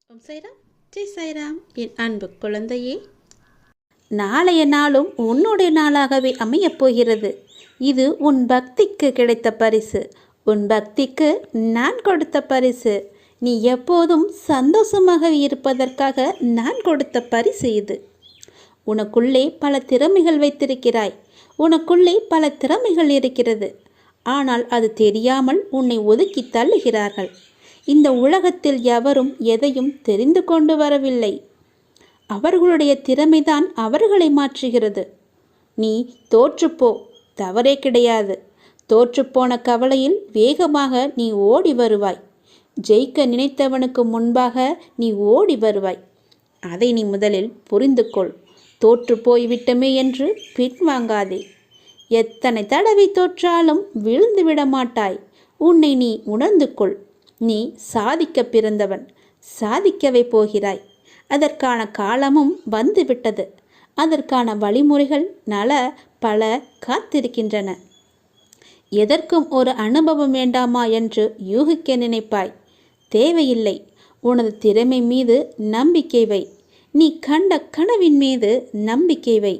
ஓம் சாய்ராம், ஜெய் சாய்ராம். என் அன்பு குழந்தையே, நாளைய நாளும் உன்னுடைய நாளாகவே அமையப் போகிறது. இது உன் பக்திக்கு கிடைத்த பரிசு, உன் பக்திக்கு நான் கொடுத்த பரிசு. நீ எப்போதும் சந்தோஷமாக இருப்பதற்காக நான் கொடுத்த பரிசு இது. உனக்குள்ளே பல திறமைகள் வைத்திருக்கிறாய், உனக்குள்ளே பல திறமைகள் இருக்கிறது. ஆனால் அது தெரியாமல் உன்னை ஒதுக்கி தள்ளுகிறார்கள். இந்த உலகத்தில் எவரும் எதையும் தெரிந்து கொண்டு வரவில்லை. அவர்களுடைய திறமைதான் அவர்களை மாற்றுகிறது. நீ தோற்றுப்போ, தவறே கிடையாது. தோற்றுப்போன கவலையில் வேகமாக நீ ஓடி வருவாய். ஜெயிக்க நினைத்தவனுக்கு முன்பாக நீ ஓடி வருவாய். அதை நீ முதலில் புரிந்து கொள். தோற்று போய்விட்டமே என்று பின்வாங்காதே. எத்தனை தடவை தோற்றாலும் விழுந்து விட மாட்டாய். உன்னை நீ உணர்ந்து கொள். நீ சாதிக்க பிறந்தவன், சாதிக்கவே போகிறாய். அதற்கான காலமும் வந்துவிட்டது. அதற்கான வழிமுறைகள் பல காத்திருக்கின்றன. எதற்கும் ஒரு அனுபவம் வேண்டாமா என்று யூகிக்க நினைப்பாய். தேவையில்லை. உனது திறமை மீது நம்பிக்கை வை. நீ கண்ட கனவின் மீது நம்பிக்கை வை.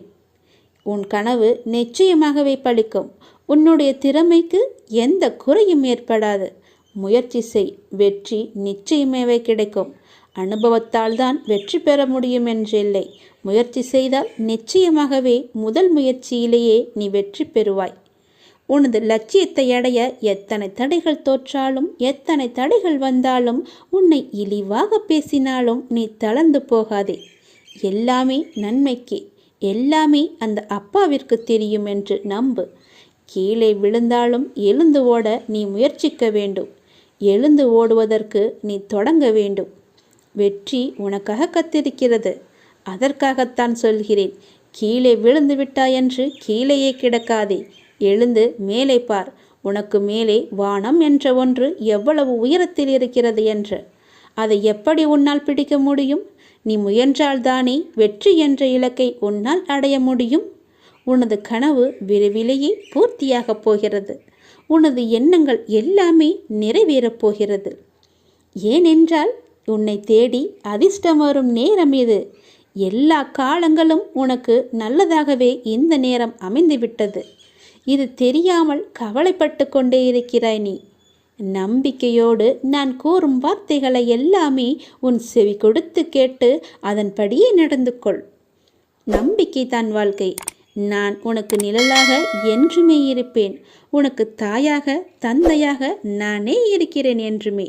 உன் கனவு நிச்சயமாகவே பலிக்கும். உன்னுடைய திறமைக்கு எந்த குறையும் ஏற்படாது. முயற்சி செய், வெற்றி நிச்சயமாகவே கிடைக்கும். அனுபவத்தால் தான் வெற்றி பெற முடியும் என்றில்லை. முயற்சி செய்தால் நிச்சயமாகவே முதல் முயற்சியிலேயே நீ வெற்றி பெறுவாய். உனது லட்சியத்தை அடைய எத்தனை தடைகள் தோற்றாலும், எத்தனை தடைகள் வந்தாலும், உன்னை இழிவாக பேசினாலும் நீ தளர்ந்து போகாதே. எல்லாமே நன்மைக்கு, எல்லாமே அந்த அப்பாவிற்கு தெரியும் என்று நம்பு. கீழே விழுந்தாலும் எழுந்து ஓட நீ முயற்சிக்க வேண்டும். எழுந்து ஓடுவதற்கு நீ தொடங்க வேண்டும். வெற்றி உனக்காக காத்திருக்கிறது. அதற்காகத்தான் சொல்கிறேன். கீழே விழுந்து விட்டாயென்று கீழேயே கிடக்காதே. எழுந்து மேலே பார். உனக்கு மேலே வானம் என்ற ஒன்று எவ்வளவு உயரத்தில் இருக்கிறது என்று. அதை எப்படி உன்னால் பிடிக்க முடியும்? நீ முயன்றால்தானே வெற்றி என்ற இலக்கை உன்னால் அடைய முடியும். உனது கனவு விரைவிலேயே பூர்த்தியாகப் போகிறது. உனது எண்ணங்கள் எல்லாமே நிறைவேறப் போகிறது. ஏனென்றால் உன்னை தேடி அதிர்ஷ்டம் வரும் நேரம் இது. எல்லா காலங்களும் உனக்கு நல்லதாகவே இந்த நேரம் அமைந்துவிட்டது. இது தெரியாமல் கவலைப்பட்டு கொண்டே இருக்கிறாய் நீ. நம்பிக்கையோடு நான் கூறும் வார்த்தைகளை எல்லாமே உன் செவி கொடுத்து கேட்டு அதன்படியே நடந்து கொள். நம்பிக்கை தான் வாழ்க்கை. நான் உனக்கு நிழலாக என்றுமே இருப்பேன். உனக்கு தாயாக, தந்தையாக நானே இருக்கிறேன் என்றுமே.